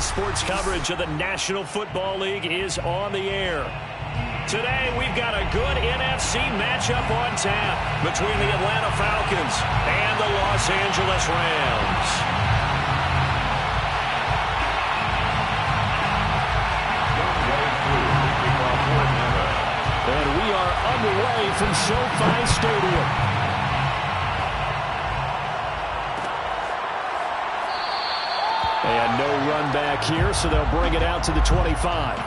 NBC Sports coverage of the National Football League is on the air. Today, we've got a good NFC matchup on tap between the Atlanta Falcons and the Los Angeles Rams. And we are underway from SoFi Stadium. And no run back here, so they'll bring it out to the 25.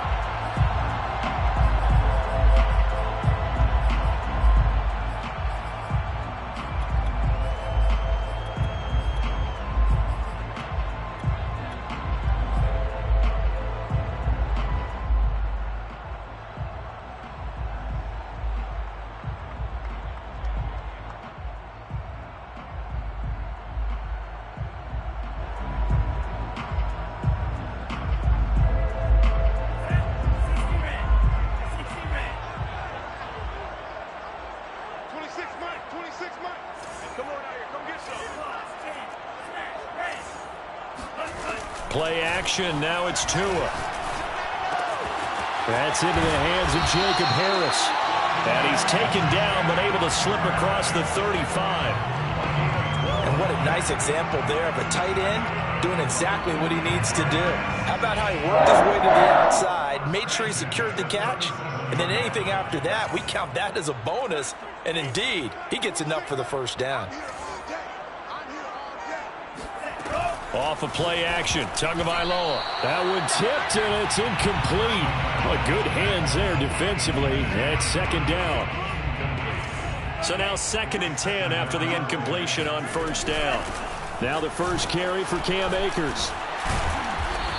Play action, now it's Tua. That's into the hands of Jacob Harris. And he's taken down, but able to slip across the 35. And what a nice example there of a tight end doing exactly what he needs to do. How about how he worked his way to the outside, made sure he secured the catch, and then anything after that, we count that as a bonus. And indeed, he gets enough for the first down. Off of play action, Tagovailoa. That one tipped, and it's incomplete. Well, good hands there defensively. It's second down. So now 2nd and 10 after the incompletion on first down. Now the first carry for Cam Akers.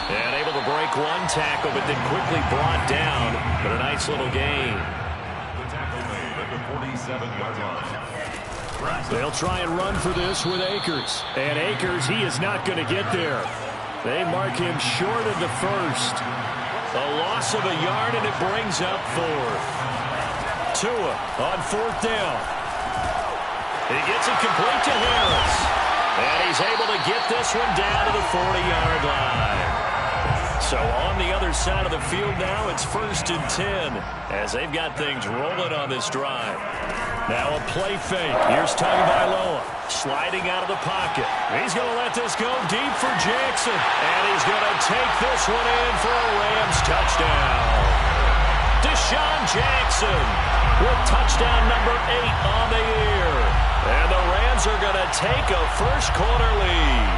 And able to break one tackle, but then quickly brought down. But a nice little gain. The tackle made at the 47-yard line. They'll try and run for this with Akers. And Akers, he is not going to get there. They mark him short of the first. A loss of a yard, and it brings up 4th. Tua on 4th down. He gets it complete to Harris. And he's able to get this one down to the 40-yard line. So on the other side of the field now, it's 1st and 10 as they've got things rolling on this drive. Now a play fake. Here's Tagovailoa sliding out of the pocket. He's going to let this go deep for Jackson. And he's going to take this one in for a Rams touchdown. Deshaun Jackson with touchdown number 8 on the year. And the Rams are going to take a first quarter lead.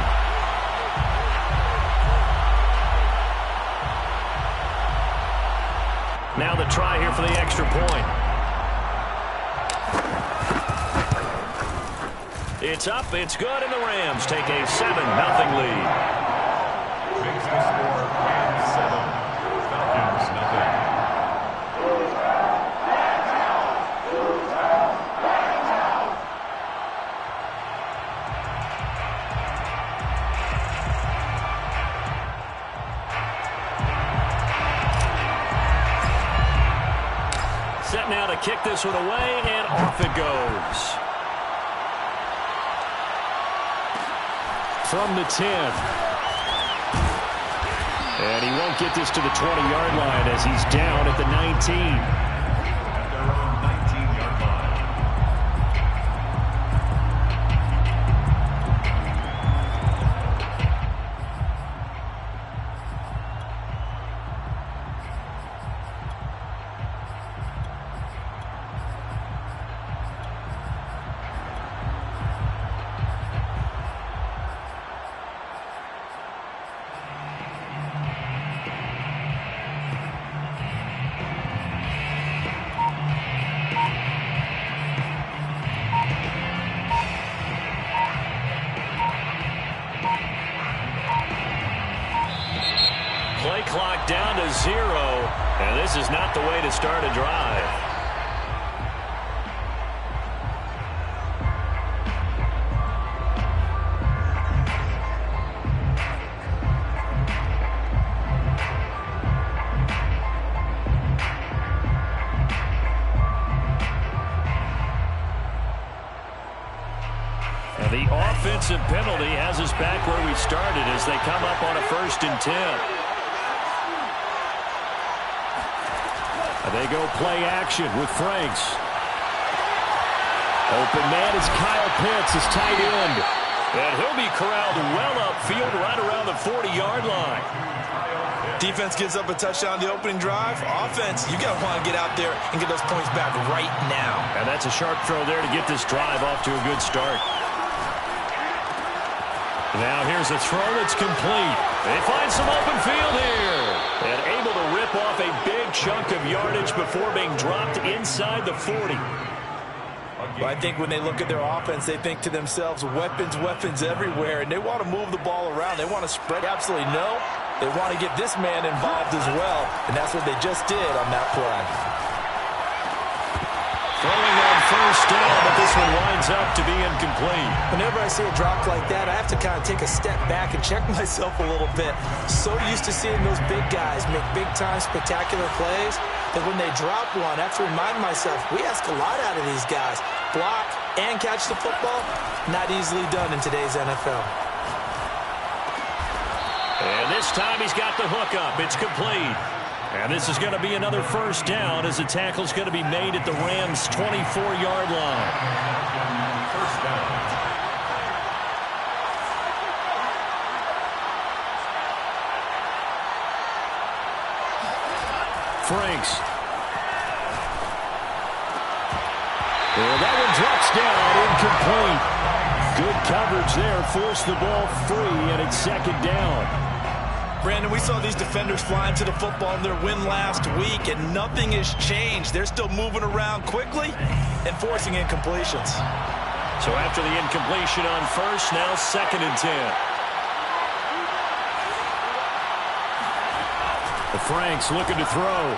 Now the try here for the extra point. It's up, it's good, and the Rams take a 7-0 lead. Makes the score Rams 7, Falcons nothing. Set now to kick this one away, and off it goes. From the 10. And he won't get this to the 20-yard line as he's down at the 19. At their own 19-yard line. Play clock down to 0, and this is not the way to start a drive. And the offensive penalty has us back where we started as they come up on a 1st and 10. They go play action with Franks. Open man is Kyle Pitts, his tight end. And he'll be corralled well upfield right around the 40-yard line. Defense gives up a touchdown the opening drive. Offense, you got to want to get out there and get those points back right now. And that's a sharp throw there to get this drive off to a good start. Now here's a throw that's complete. They find some open field here. And able to rip off a big chunk of yardage before being dropped inside the 40. Well, I think when they look at their offense, they think to themselves, weapons, weapons everywhere, and they want to move the ball around. They want to spread. Absolutely no. They want to get this man involved as well, and that's what they just did on that play. Throwing on 1st down, but this one winds up to be incomplete. Whenever I see a drop like that, I have to kind of take a step back and check myself a little bit. So used to seeing those big guys make big-time spectacular plays that when they drop one, I have to remind myself, we ask a lot out of these guys. Block and catch the football, not easily done in today's NFL. And this time he's got the hook up. It's complete. And this is going to be another 1st down as the tackle's going to be made at the Rams' 24-yard line. 1st down. Franks. Well, that one drops down, incomplete. Good coverage there, forced the ball free, and it's 2nd down. Brandon, we saw these defenders flying to the football in their win last week, and nothing has changed. They're still moving around quickly and forcing incompletions. So after the incompletion on 1st, now 2nd and 10. The Franks looking to throw.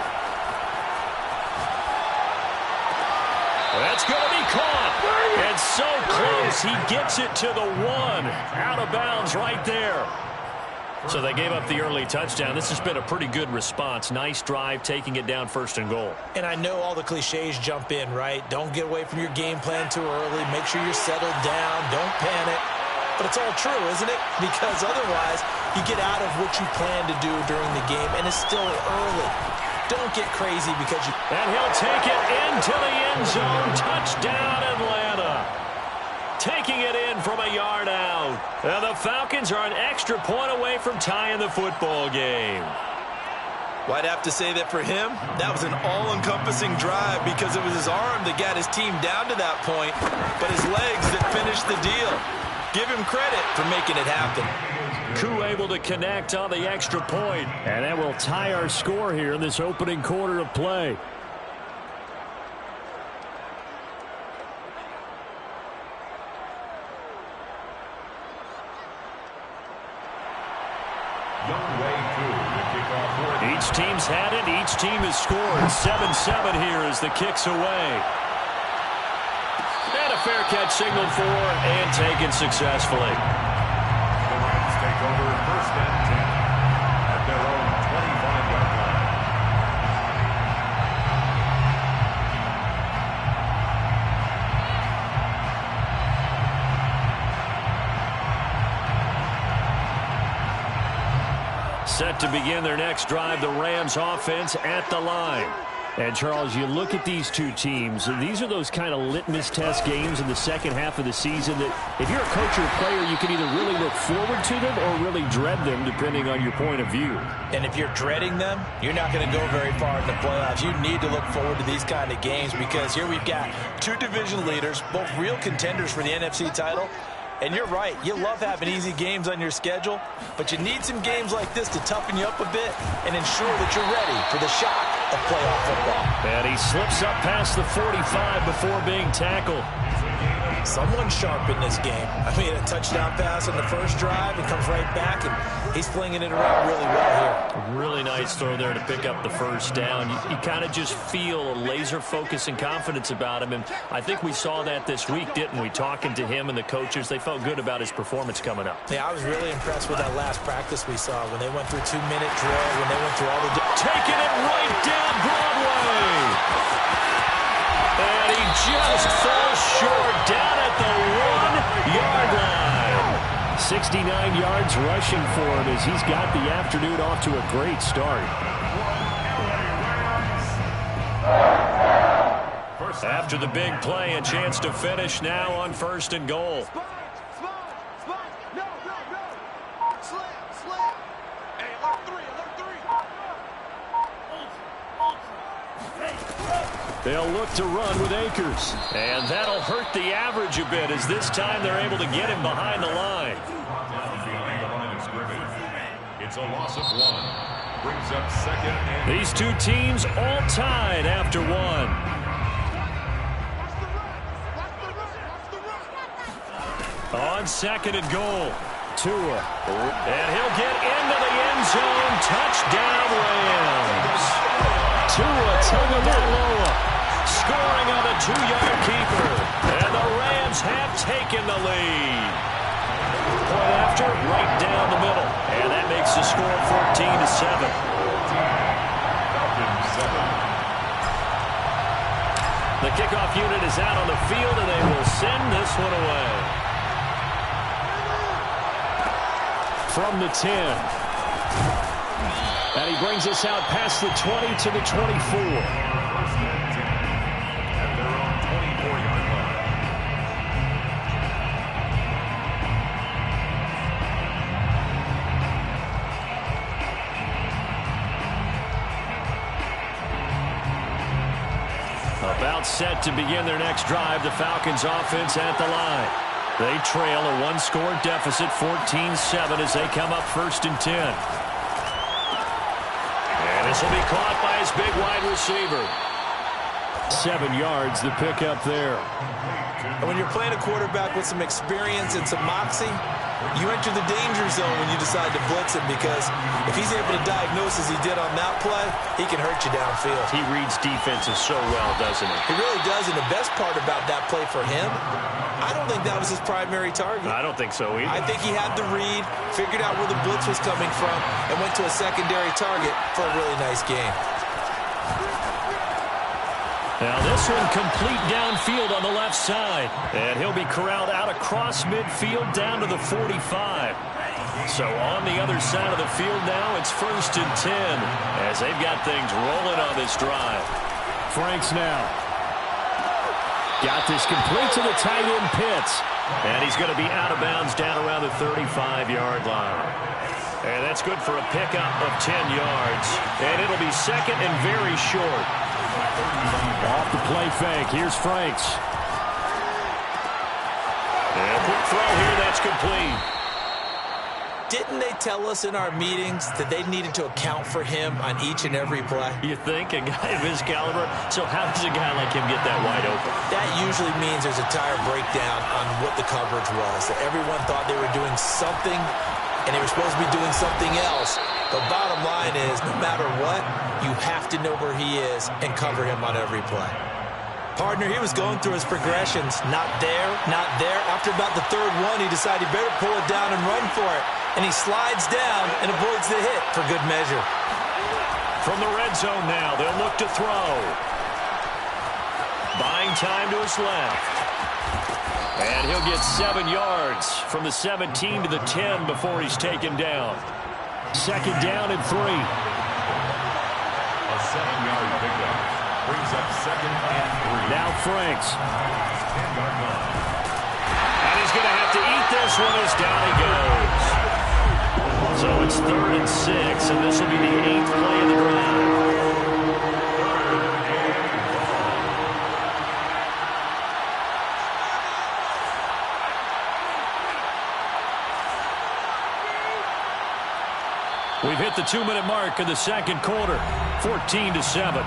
That's going to be caught. And so close, he gets it to the 1. Out of bounds right there. So they gave up the early touchdown. This has been a pretty good response. Nice drive, taking it down 1st and goal. And I know all the cliches jump in, right? Don't get away from your game plan too early. Make sure you're settled down. Don't panic. But it's all true, isn't it? Because otherwise, you get out of what you plan to do during the game, and it's still early. Don't get crazy because you... And he'll take it into the end zone. Touchdown, Atlanta. Taking it in from a yard out. And the Falcons are an extra point away from tying the football game. Well, I'd have to say that for him, that was an all-encompassing drive because it was his arm that got his team down to that point, but his legs that finished the deal. Give him credit for making it happen. Koo able to connect on the extra point. And that will tie our score here in this opening quarter of play. Each team's had it. Each team has scored. 7-7 here as the kick's away. And a fair catch signaled for and taken successfully. The Rams take over 1st and 10 at their own 25-yard line. Set to begin their next drive, the Rams offense at the line. And, Charles, you look at these two teams, and these are those kind of litmus test games in the second half of the season that if you're a coach or a player, you can either really look forward to them or really dread them, depending on your point of view. And if you're dreading them, you're not going to go very far in the playoffs. You need to look forward to these kind of games because here we've got two division leaders, both real contenders for the NFC title. And you're right, you love having easy games on your schedule, but you need some games like this to toughen you up a bit and ensure that you're ready for the shock of playoff football. And he slips up past the 45 before being tackled. Someone sharp in this game. I mean, a touchdown pass on the first drive and comes right back, and he's flinging it around really well here. Really nice throw there to pick up the first down. You kind of just feel a laser focus and confidence about him, and I think we saw that this week, didn't we? Talking to him and the coaches, they felt good about his performance coming up. Yeah, I was really impressed with that last practice we saw when they went through 2-minute drill, when they went through all the... Taking it right down Broadway. And he just falls short down at the 1-yard line. 69 yards rushing for him as he's got the afternoon off to a great start. After the big play, a chance to finish now on 1st and goal. They'll look to run with Akers. And that'll hurt the average a bit as this time they're able to get him behind the line. Behind the line of scrimmage. It's a loss of 1. Brings up 2nd and... These two teams all tied after 1. On 2nd and goal, Tua. And he'll get into the end zone. Touchdown, Rams. Tua Tagovailoa scoring on the 2-yard keeper. And the Rams have taken the lead. Point after, right down the middle. And that makes the score 14-7. The kickoff unit is out on the field, and they will send this one away. From the 10. And he brings us out past the 20 to the 24. At their own 24-yard line. About set to begin their next drive, the Falcons offense at the line. They trail a 1-score deficit, 14-7, as they come up 1st and 10. And this will be caught by his big wide receiver. 7 yards, the pickup there. And when you're playing a quarterback with some experience and some moxie, you enter the danger zone when you decide to blitz him, because if he's able to diagnose as he did on that play, he can hurt you downfield. He reads defenses so well, doesn't he? He really does, and the best part about that play for him, I don't think that was his primary target. I don't think so either. I think he had the read, figured out where the blitz was coming from, and went to a secondary target for a really nice game. Now this one complete downfield on the left side. And he'll be corralled out across midfield down to the 45. So on the other side of the field now, it's 1st and 10 as they've got things rolling on this drive. Franks now. Got this complete to the tight end Pitts. And he's going to be out of bounds down around the 35-yard line. And that's good for a pickup of 10 yards. And it'll be 2nd and very short. Off the play fake. Here's Franks. And a quick throw here. That's complete. Didn't they tell us in our meetings that they needed to account for him on each and every play? You think? A guy of his caliber? So how does a guy like him get that wide open? That usually means there's a tire breakdown on what the coverage was. That everyone thought they were doing something, and they were supposed to be doing something else. The bottom line is, no matter what, you have to know where he is and cover him on every play. Partner, he was going through his progressions. Not there, not there. After about the 3rd one, he decided he better pull it down and run for it. And he slides down and avoids the hit for good measure. From the red zone now, they'll look to throw. Buying time to his left. And he'll get 7 yards from the 17 to the 10 before he's taken down. 2nd down and 3. A 7-yard pickup. Brings up 2nd and 3. Now Franks. 10-yard line. And he's going to have to eat this one as down he goes. So it's 3rd and 6, and this will be the 8th play of the drive. We've hit the 2-minute mark in the 2nd quarter, 14-7.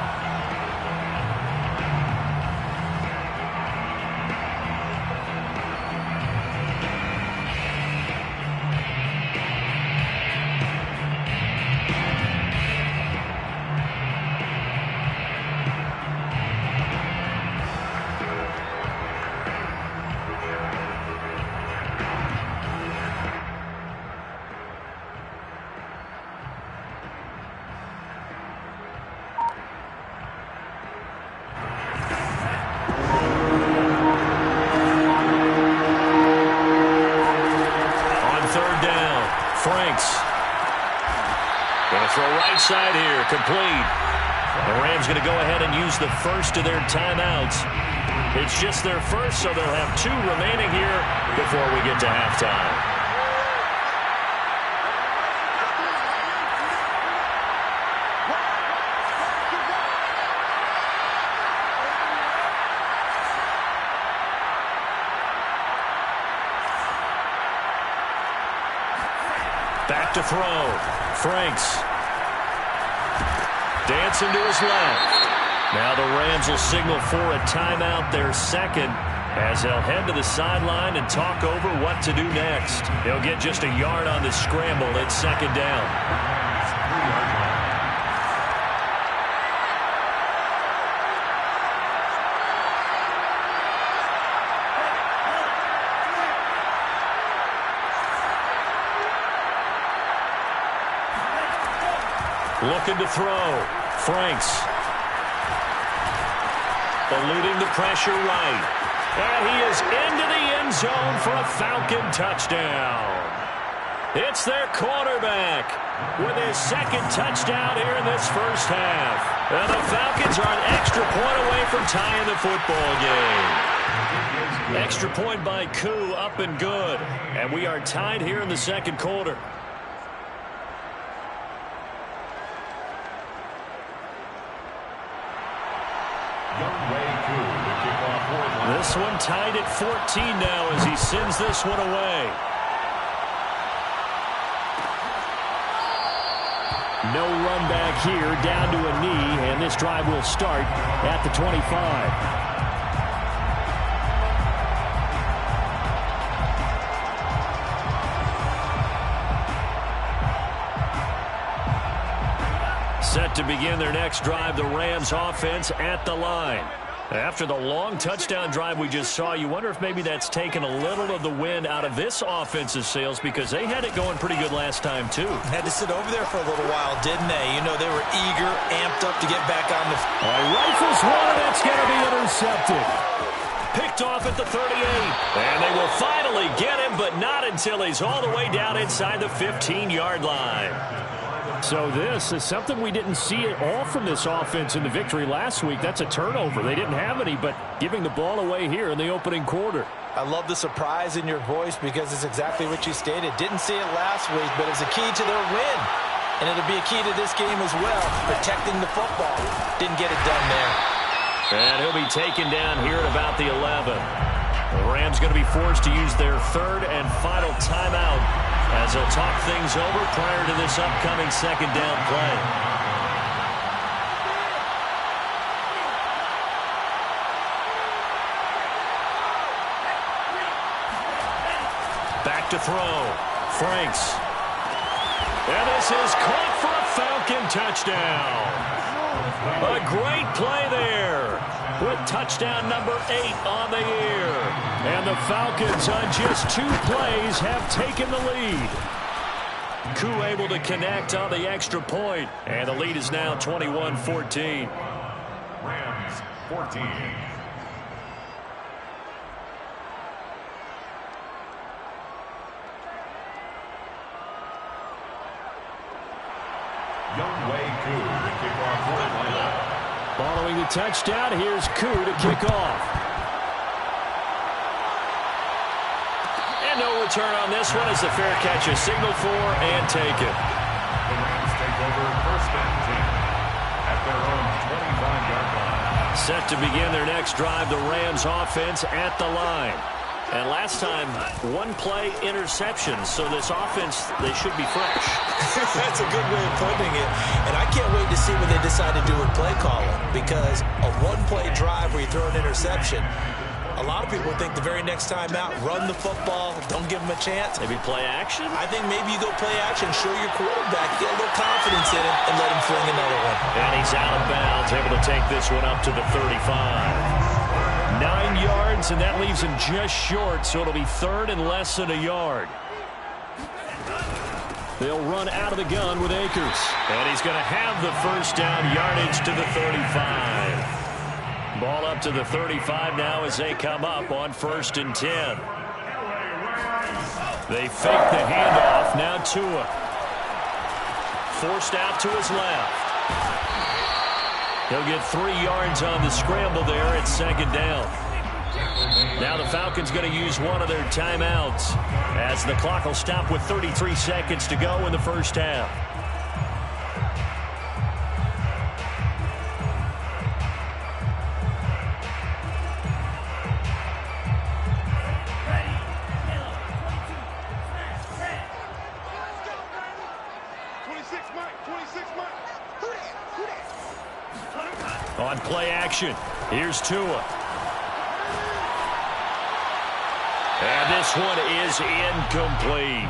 Franks. Going to throw right side here, complete. The Rams going to go ahead and use the first of their timeouts. It's just their first, so they'll have 2 remaining here before we get to halftime. Back to throw. Franks. Dancing to his left. Now the Rams will signal for a timeout, their second, as they'll head to the sideline and talk over what to do next. They'll get just a yard on the scramble. It's second down. Looking to throw. Franks. Eluding the pressure right. And he is into the end zone for a Falcon touchdown. It's their quarterback with his second touchdown here in this first half. And the Falcons are an extra point away from tying the football game. Extra point by Koo, up and good. And we are tied here in the second quarter. This one tied at 14 now as he sends this one away. No run back here, down to a knee, and this drive will start at the 25. Set to begin their next drive, the Rams offense at the line. After the long touchdown drive we just saw, you wonder if maybe that's taken a little of the wind out of this offensive sails, because they had it going pretty good last time, too. Had to sit over there for a little while, didn't they? You know, they were eager, amped up to get back on the... Rifles one, and it's going to be intercepted. Picked off at the 38. And they will finally get him, but not until he's all the way down inside the 15-yard line. So this is something we didn't see at all from this offense in the victory last week. That's a turnover. They didn't have any, but giving the ball away here in the opening quarter. I love the surprise in your voice, because it's exactly what you stated. Didn't see it last week, but it's a key to their win. And it'll be a key to this game as well, protecting the football. Didn't get it done there. And he'll be taken down here at about the 11. The Rams going to be forced to use their third and final timeout as they'll talk things over prior to this upcoming second down play. Back to throw. Franks. And this is caught for a Falcon touchdown. A great play there with touchdown number 8 on the year. And the Falcons on just 2 plays have taken the lead. Koo able to connect on the extra point, and the lead is now 21-14. Rams 14. Following the touchdown, here's Koo to kick off. And no return on this one as the fair catch is signaled for and taken. The Rams take over first and 10 at their own 25-yard line. Set to begin their next drive, the Rams offense at the line. And last time, 1-play interception, so this offense, they should be fresh. That's a good way of putting it. And I can't wait to see what they decide to do with play calling, because a 1-play drive where you throw an interception, a lot of people think the very next time out, run the football, don't give them a chance. Maybe play action? I think maybe you go play action, show your quarterback, get a little confidence in him, and let him fling another one. And he's out of bounds, able to take this one up to the 35. 9 yards, and that leaves him just short, so it'll be third and less than a yard. They'll run out of the gun with Akers. And he's going to have the first down, yardage to the 35. Ball up to the 35 now as they come up on first and 10. They fake the handoff, now Tua. forced out to his left. He'll get 3 yards on the scramble there at second down. Now the Falcons going to use one of their timeouts as the clock will stop with 33 seconds to go in the first half. On play action, here's Tua. And this one is incomplete.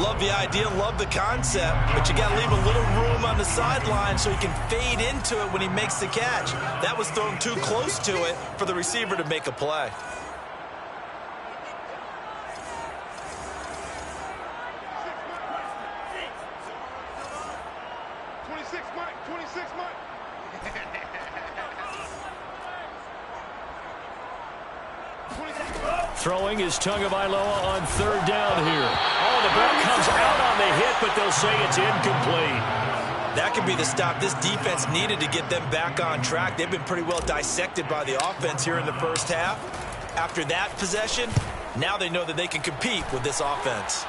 Love the idea, love the concept, but you got to leave a little room on the sideline so he can fade into it when he makes the catch. That was thrown too close to it for the receiver to make a play. Throwing is Tagovailoa on third down here. Oh, the ball comes out on the hit, but they'll say it's incomplete. That could be the stop this defense needed to get them back on track. They've been pretty well dissected by the offense here in the first half. After that possession, now they know that they can compete with this offense.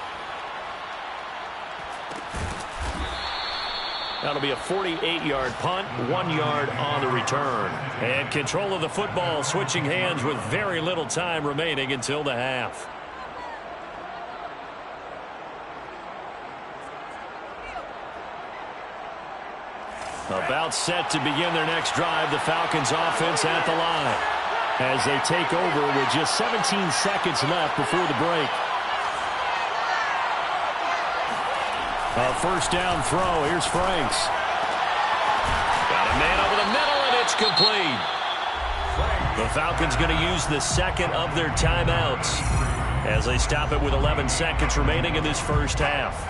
That'll be a 48-yard punt, 1 yard on the return. And control of the football switching hands with very little time remaining until the half. About set to begin their next drive, the Falcons offense at the line as they take over with just 17 seconds left before the break. A first down throw. Here's Franks. Got a man over the middle, and it's complete. The Falcons going to use the second of their timeouts as they stop it with 11 seconds remaining in this first half.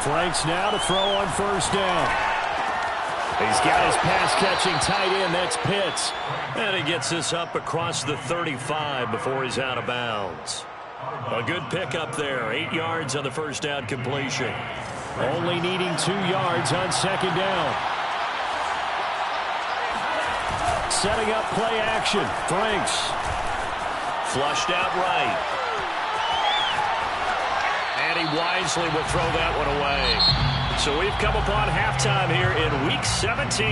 Franks now to throw on first down. He's got his pass-catching tight end. That's Pitts. And he gets this up across the 35 before he's out of bounds. A good pickup there. 8 yards on the first down completion. Only needing 2 yards on second down. Setting up play action. Franks. Flushed out right. And he wisely will throw that one away. So we've come upon halftime here in Week 17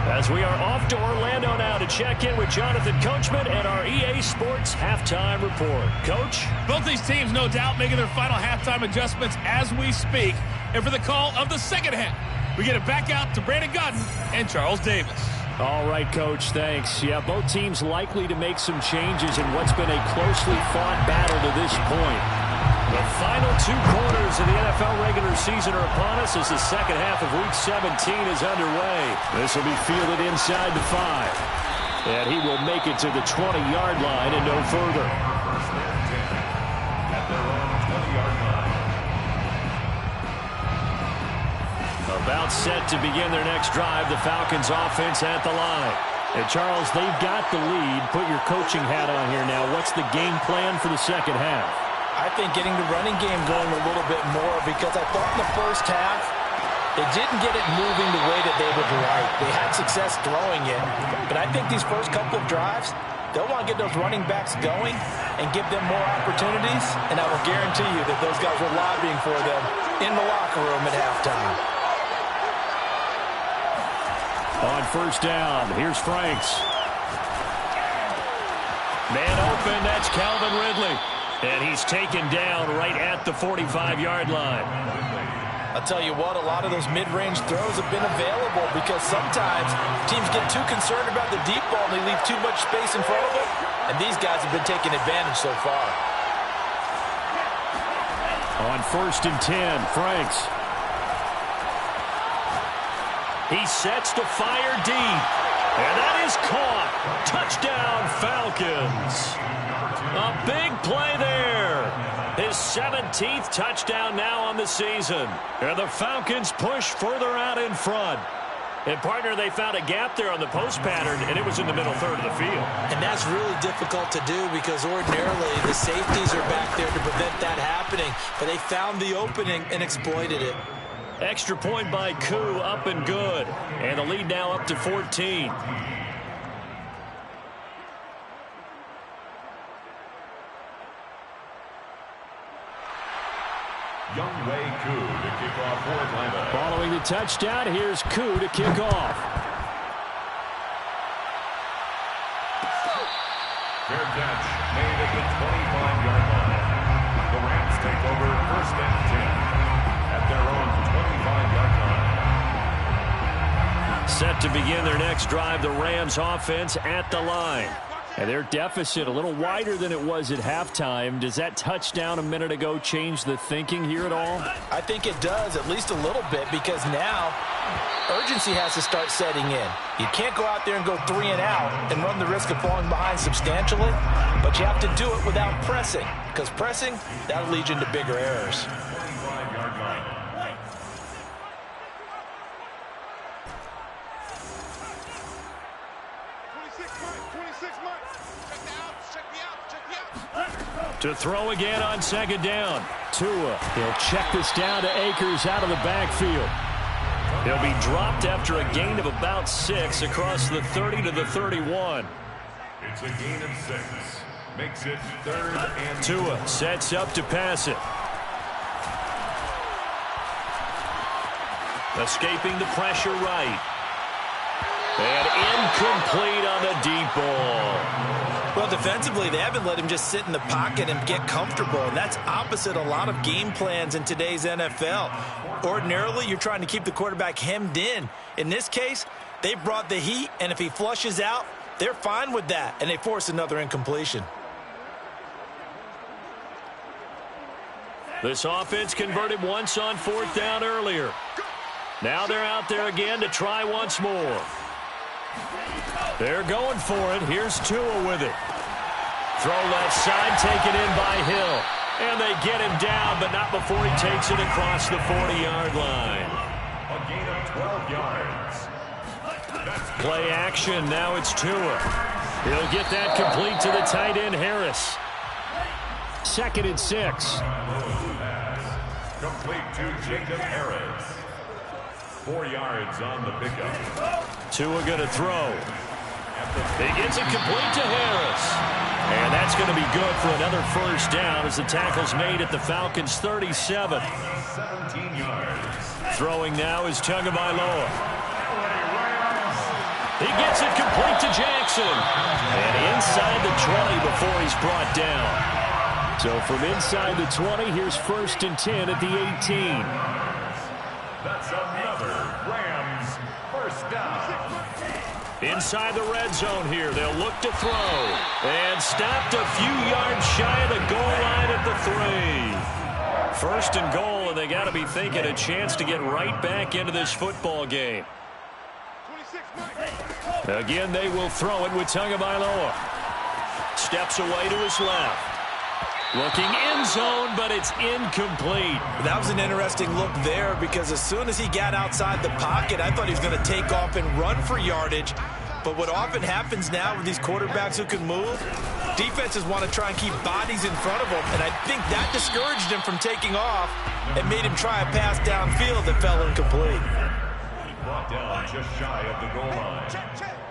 as we are off to Orlando now to check in with Jonathan Coachman and our EA Sports Halftime Report. Coach? Both these teams, no doubt, making their final halftime adjustments as we speak. And for the call of the second half, we get it back out to Brandon Godden and Charles Davis. All right, Coach, thanks. Yeah, both teams likely to make some changes in what's been a closely fought battle to this point. The final 2 quarters of the NFL regular season are upon us as the second half of Week 17 is underway. This will be fielded inside the 5. And he will make it to the 20-yard line and no further. First and 10 at their own 20-yard line. About set to begin their next drive, the Falcons offense at the line. And Charles, they've got the lead. Put your coaching hat on here now. What's the game plan for the second half? I think getting the running game going a little bit more because I thought in the first half they didn't get it moving the way that they would like. They had success throwing it, but I think these first couple of drives, they'll want to get those running backs going and give them more opportunities, and I will guarantee you that those guys were lobbying for them in the locker room at halftime. On first down, here's Franks. Man open, that's Calvin Ridley. And he's taken down right at the 45-yard line. I'll tell you what, a lot of those mid-range throws have been available because sometimes teams get too concerned about the deep ball and they leave too much space in front of them. And these guys have been taking advantage so far. On first and 10, Franks. He sets to fire deep. And that is caught. Touchdown, Falcons. A big play there. His 17th touchdown now on the season. And the Falcons push further out in front. And, partner, they found a gap there on the post pattern, and it was in the middle third of the field. And that's really difficult to do because ordinarily the safeties are back there to prevent that happening. But they found the opening and exploited it. Extra point by Koo, up and good. And the lead now up to 14. Younghoe Koo to kick off for Atlanta. Following the touchdown, here's Koo to kick off. Fair catch made at the 25-yard line. The Rams take over first and 10 at their own 25-yard line. Set to begin their next drive, the Rams offense at the line. And their deficit a little wider than it was at halftime. Does that touchdown a minute ago change the thinking here at all? I think it does, at least a little bit, because now urgency has to start setting in. You can't go out there and go 3 and out and run the risk of falling behind substantially, but you have to do it without pressing, because pressing, that'll lead you into bigger errors. 25-yard line. To throw again on second down. Tua, he'll check this down to Akers out of the backfield. He'll be dropped after a gain of about 6 across the 30 to the 31. It's a gain of 6. Makes it third and Tua sets up to pass it. Escaping the pressure right. And incomplete on the deep ball. Well, defensively, they haven't let him just sit in the pocket and get comfortable. And that's opposite a lot of game plans in today's NFL. Ordinarily, you're trying to keep the quarterback hemmed in. In this case, they brought the heat, and if he flushes out, they're fine with that, and they force another incompletion. This offense converted once on fourth down earlier. Now they're out there again to try once more. They're going for it. Here's Tua with it. Throw left side, taken in by Hill. And they get him down, but not before he takes it across the 40-yard line. a gain of 12 yards. Play action. Now it's Tua. He'll get that complete to the tight end, Harris. 2nd and 6. Complete to Jacob Harris. 4 yards on the pickup. Tua going to throw. He gets it complete to Harris. And that's going to be good for another first down as the tackle's made at the Falcons' 37. 17 yards. Throwing now is Tagovailoa. He gets it complete to Jackson. And inside the 20 before he's brought down. So from inside the 20, here's 1st and 10 at the 18. That's another Rams first down. Inside the red zone here, they'll look to throw. And stopped a few yards shy of the goal line at the 3. 1st and goal, and they got to be thinking a chance to get right back into this football game. Again, they will throw it with Tagovailoa. Steps away to his left. Looking end zone, but it's incomplete. That was an interesting look there because as soon as he got outside the pocket, I thought he was going to take off and run for yardage. But what often happens now with these quarterbacks who can move, defenses want to try and keep bodies in front of them. And I think that discouraged him from taking off and made him try a pass downfield that fell incomplete. Brought down just shy of the goal line.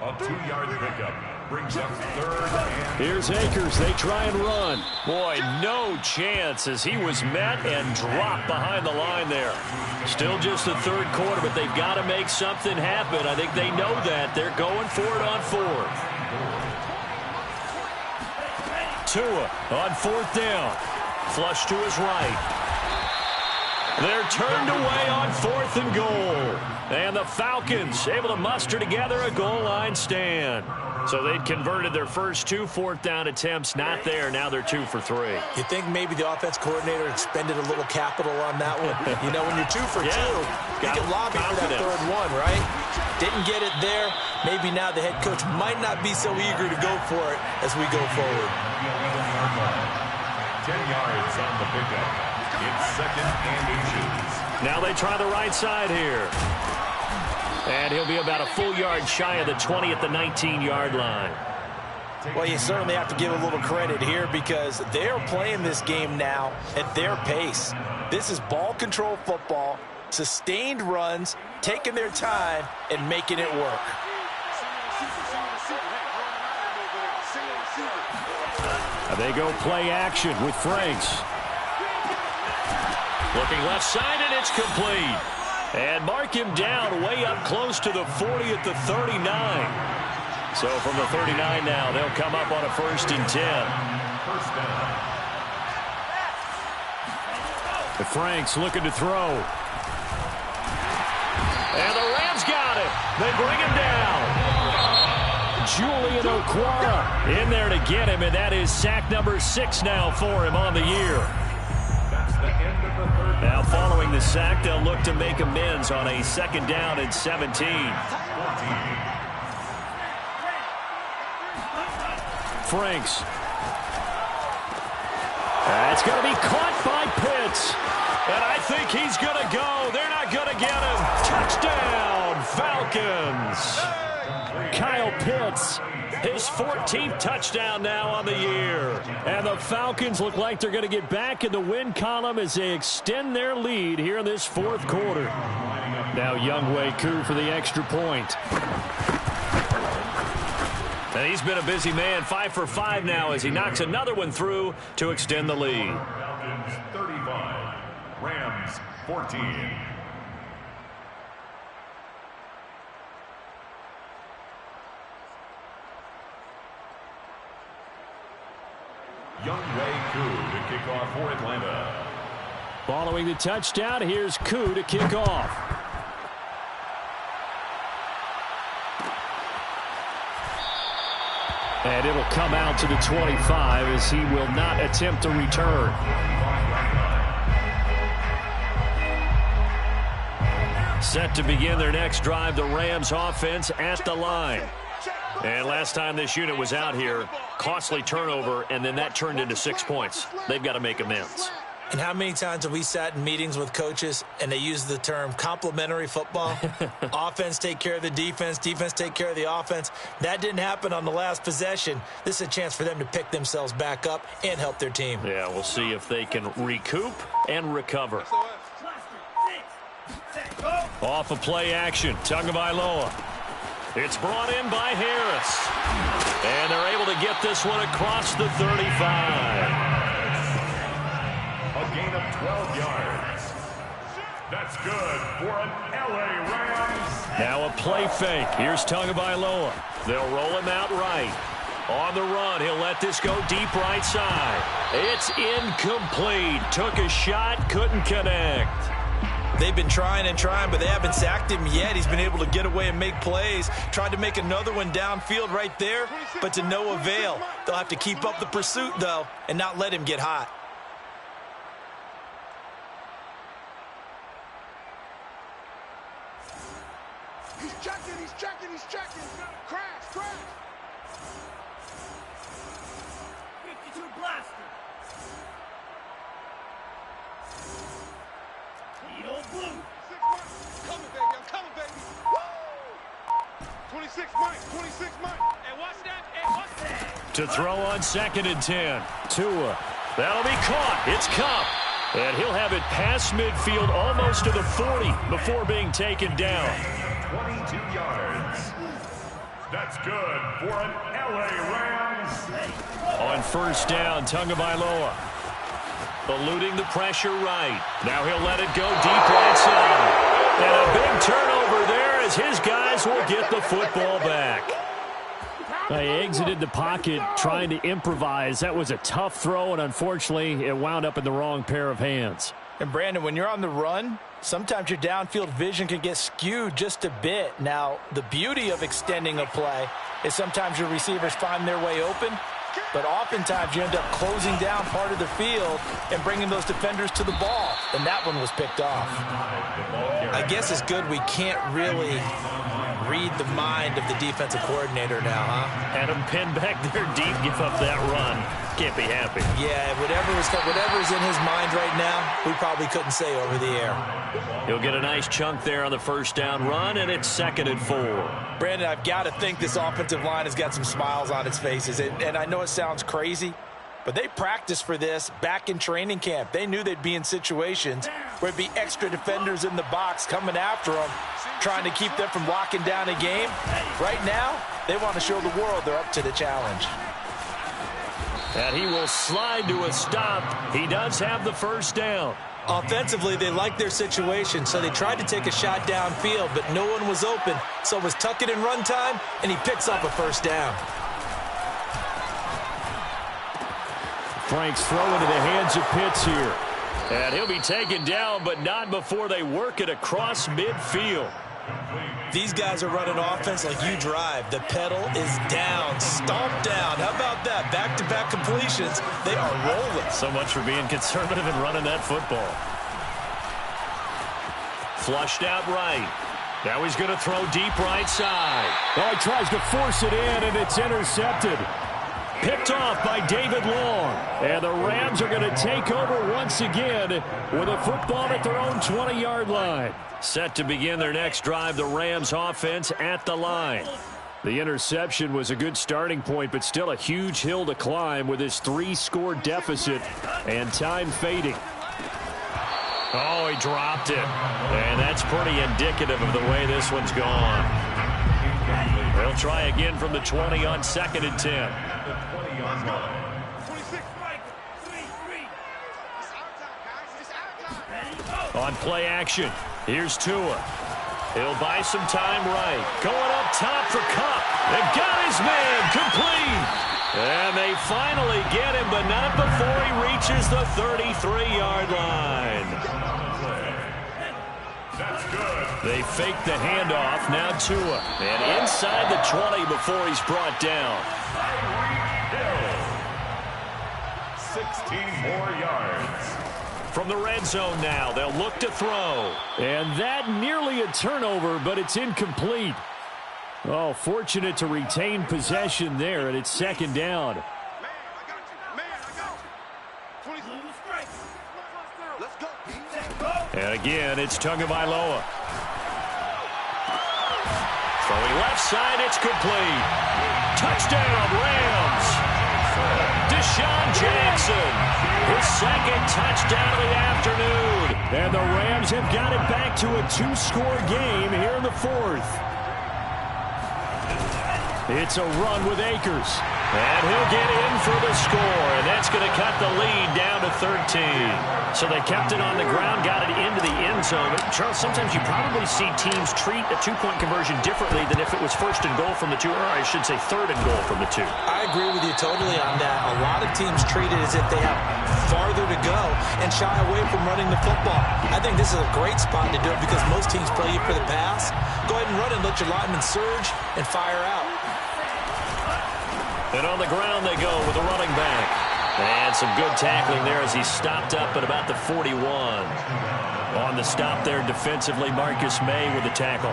A 2-yard pickup brings up 3rd and... Here's Akers. They try and run. Boy, no chance as he was met and dropped behind the line there. Still just the 3rd quarter, but they've got to make something happen. I think they know that. They're going for it on 4th. Tua on 4th down. Flush to his right. They're turned away on 4th and goal. And the Falcons able to muster together a goal line stand. So they'd converted their first 2 4th down attempts. Not there. Now they're 2 for 3. You think maybe the offense coordinator expended a little capital on that one? You know, when you're 2 for 2, you can lobby for that 3rd one, right? Didn't get it there. Maybe now the head coach might not be so eager to go for it as we go forward. 10 yards on the pickup. It's 2nd and inches. Now they try the right side here. And he'll be about a full yard shy of the 20 at the 19-yard line. Well, you certainly have to give a little credit here because they're playing this game now at their pace. This is ball control football, sustained runs, taking their time, and making it work. They go play action with Franks. Looking left side, and it's complete. And mark him down way up close to the 40 at the 39. So from the 39 now, they'll come up on a 1st and 10. First down. Franks looking to throw. And the Rams got it. They bring him down. Julian Okwara in there to get him, and that is sack number 6 now for him on the year. That's the end of the 3rd. Now following the sack, they'll look to make amends on a 2nd down and 17. Franks. That's going to be caught by Pitts. And I think he's going to go. They're not going to get him. Touchdown, Falcons. Kyle Pitts, his 14th touchdown now on the year. And the Falcons look like they're going to get back in the win column as they extend their lead here in this 4th quarter. Now Younghoe Koo for the extra point. And he's been a busy man, 5 for 5 now as he knocks another one through to extend the lead. Falcons 35, Rams 14. Younghoe Koo to kick off for Atlanta. Following the touchdown, here's Koo to kick off. And it'll come out to the 25 as he will not attempt to return. Set to begin their next drive, the Rams offense at the line. And last time this unit was out here, costly turnover, and then that turned into 6 points. They've got to make amends. And how many times have we sat in meetings with coaches and they use the term complementary football? Offense take care of the defense, defense take care of the offense. That didn't happen on the last possession. This is a chance for them to pick themselves back up and help their team. Yeah, we'll see if they can recoup and recover. Off of play action, Tagovailoa. It's brought in by Harris. And they're able to get this one across the 35. A gain of 12 yards. That's good for an LA Rams. Now a play fake. Here's Tagovailoa. They'll roll him out right. On the run, he'll let this go deep right side. It's incomplete. Took a shot, couldn't connect. They've been trying and trying, but they haven't sacked him yet. He's been able to get away and make plays. Tried to make another one downfield right there, but to no avail. They'll have to keep up the pursuit, though, and not let him get hot. He's checking. Crash. 52 blaster. The old blue. 6 I'm coming, baby. Woo! 26 Mike. Hey, watch that. To throw on 2nd and 10. Tua. That'll be caught. It's Kupp. And he'll have it past midfield almost to the 40 before being taken down. 22 yards. That's good for an LA Rams. On 1st down, Tagovailoa. Eluding the pressure right. Now he'll let it go deep right side. And a big turnover there as his guys will get the football back. They exited the pocket trying to improvise. That was a tough throw, and unfortunately, it wound up in the wrong pair of hands. And, Brandon, when you're on the run, sometimes your downfield vision can get skewed just a bit. Now, the beauty of extending a play is sometimes your receivers find their way open, but oftentimes you end up closing down part of the field and bringing those defenders to the ball, and that one was picked off. I guess it's good we can't really read the mind of the defensive coordinator now, huh? Had him pinned back there deep, give up that run. Can't be happy. Yeah, whatever's in his mind right now, we probably couldn't say over the air. He'll get a nice chunk there on the first down run, and it's 2nd and 4. Brandon, I've got to think this offensive line has got some smiles on its faces. And I know it sounds crazy, but they practiced for this back in training camp. They knew they'd be in situations where it'd be extra defenders in the box coming after them, trying to keep them from locking down a game. Right now, they want to show the world they're up to the challenge. And he will slide to a stop. He does have the first down. Offensively, they liked their situation, so they tried to take a shot downfield, but no one was open. So it was tuck it in run time, and he picks up a first down. Frank's throw into the hands of Pitts here. And he'll be taken down, but not before they work it across midfield. These guys are running offense like you drive. The pedal is down, stomped down. How about that? Back-to-back completions. They are rolling. So much for being conservative and running that football. Flushed out right. Now he's going to throw deep right side. Oh, he tries to force it in, and it's intercepted. Picked off by David Long. And the Rams are going to take over once again with a football at their own 20-yard line. Set to begin their next drive, the Rams offense at the line. The interception was a good starting point, but still a huge hill to climb with his 3-score deficit and time fading. Oh, he dropped it. And that's pretty indicative of the way this one's gone. They'll try again from the 20 on 2nd and 10. On play action, here's Tua. He'll buy some time right. Going up top for Kupp. They've got his man complete. And they finally get him, but not before he reaches the 33-yard line. That's good. They fake the handoff. Now Tua. And inside the 20 before he's brought down. 16 more yards. From the red zone now, they'll look to throw. And that nearly a turnover, but it's incomplete. Oh, fortunate to retain possession there, and it's 2nd down. Man, I got you. Man, I got you. 20 strikes. Let's go. And again, it's Tagovailoa. Throwing left side, it's complete. Touchdown, Rams. Deshaun Jackson, his 2nd touchdown of the afternoon. And the Rams have got it back to a 2-score game here in the 4th. It's a run with Akers. And he'll get in for the score. And that's going to cut the lead down to 13. So they kept it on the ground, got it into the end zone. But Charles, sometimes you probably see teams treat a 2-point conversion differently than if it was 1st and goal from the 2, or I should say 3rd and goal from the 2. I agree with you totally on that. A lot of teams treat it as if they have farther to go and shy away from running the football. I think this is a great spot to do it because most teams play you for the pass. Go ahead and run and let your linemen surge and fire out. And on the ground they go with the running back. And some good tackling there as he stopped up at about the 41. On the stop there defensively, Marcus May with the tackle.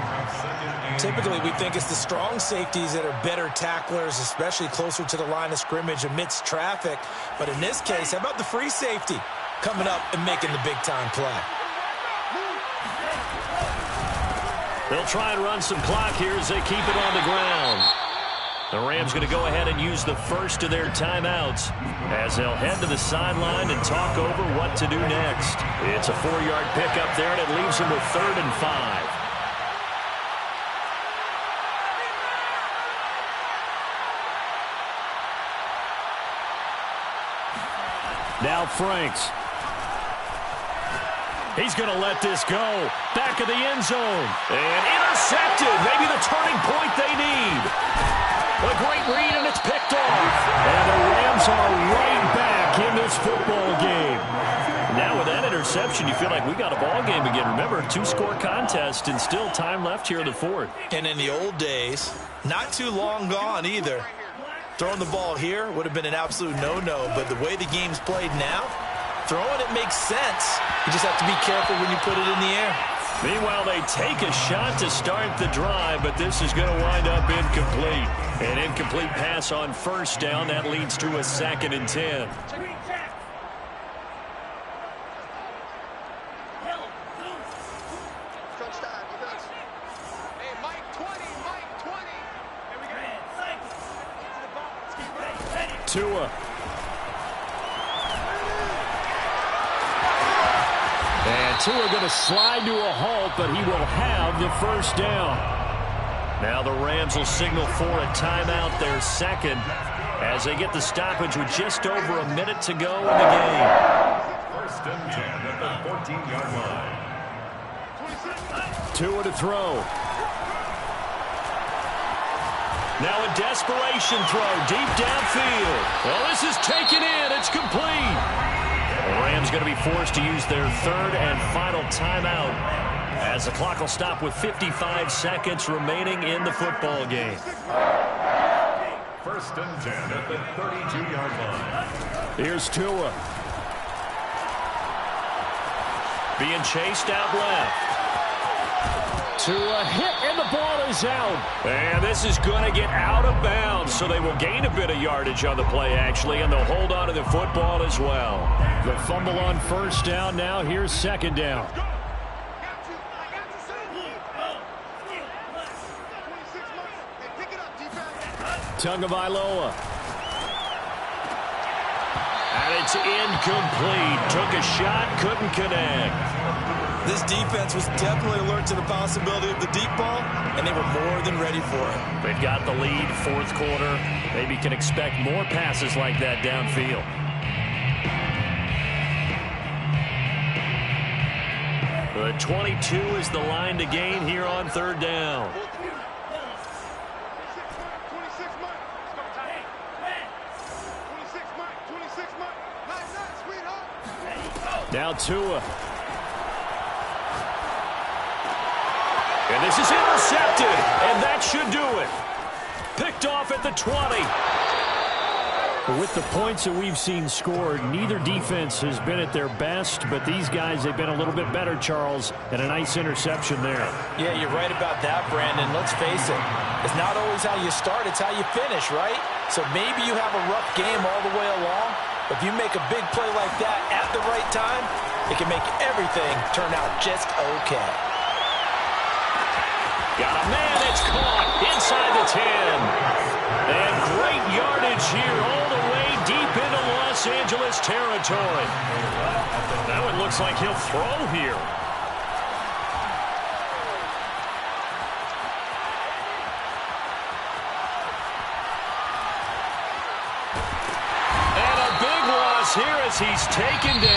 Typically, we think it's the strong safeties that are better tacklers, especially closer to the line of scrimmage amidst traffic. But in this case, how about the free safety coming up and making the big-time play? They'll try and run some clock here as they keep it on the ground. The Rams going to go ahead and use the first of their timeouts as they'll head to the sideline and talk over what to do next. It's a 4-yard pickup there, and it leaves them with 3rd and 5. Now Franks. He's going to let this go. Back of the end zone. And intercepted. Maybe the turning point they need. A great read, and it's picked off. And the Rams are right back in this football game. Now with that interception, you feel like we got a ball game again. Remember, 2-score contest and still time left here in the 4th. And in the old days, not too long gone either. Throwing the ball here would have been an absolute no-no, but the way the game's played now, throwing it makes sense. You just have to be careful when you put it in the air. Meanwhile, they take a shot to start the drive, but this is going to wind up incomplete. An incomplete pass on first down. That leads to a 2nd and 10. Tua. And Tua going to slide to a halt, but he will have the first down. Now the Rams will signal for a timeout, their second, as they get the stoppage with just over a minute to go in the game. 1st and 10 at the 14-yard line. Tua to throw. Now a desperation throw deep downfield. Well, this is taken in. It's complete. The Rams going to be forced to use their 3rd and final timeout as the clock will stop with 55 seconds remaining in the football game. 1st and 10 at the 32-yard line. Here's Tua. Being chased out left. Tua hit, and the ball is out. And this is going to get out of bounds, so they will gain a bit of yardage on the play, actually, and they'll hold on to the football as well. The fumble on first down. Now here's 2nd down. Tagovailoa. And it's incomplete. Took a shot, couldn't connect. This defense was definitely alert to the possibility of the deep ball, and they were more than ready for it. They've got the lead, 4th quarter. Maybe can expect more passes like that downfield. The 22 is the line to gain here on 3rd down. Now Tua. And this is intercepted, and that should do it. Picked off at the 20. With the points that we've seen scored, neither defense has been at their best, but these guys, they've been a little bit better, Charles, and a nice interception there. Yeah, you're right about that, Brandon. Let's face it. It's not always how you start, it's how you finish, right? So maybe you have a rough game all the way along, but if you make a big play like that at the right time, it can make everything turn out just okay. Got a man that's caught inside the 10. And great yardage here all the way deep into Los Angeles territory. Now it looks like he'll throw here. And a big loss here as he's taken down.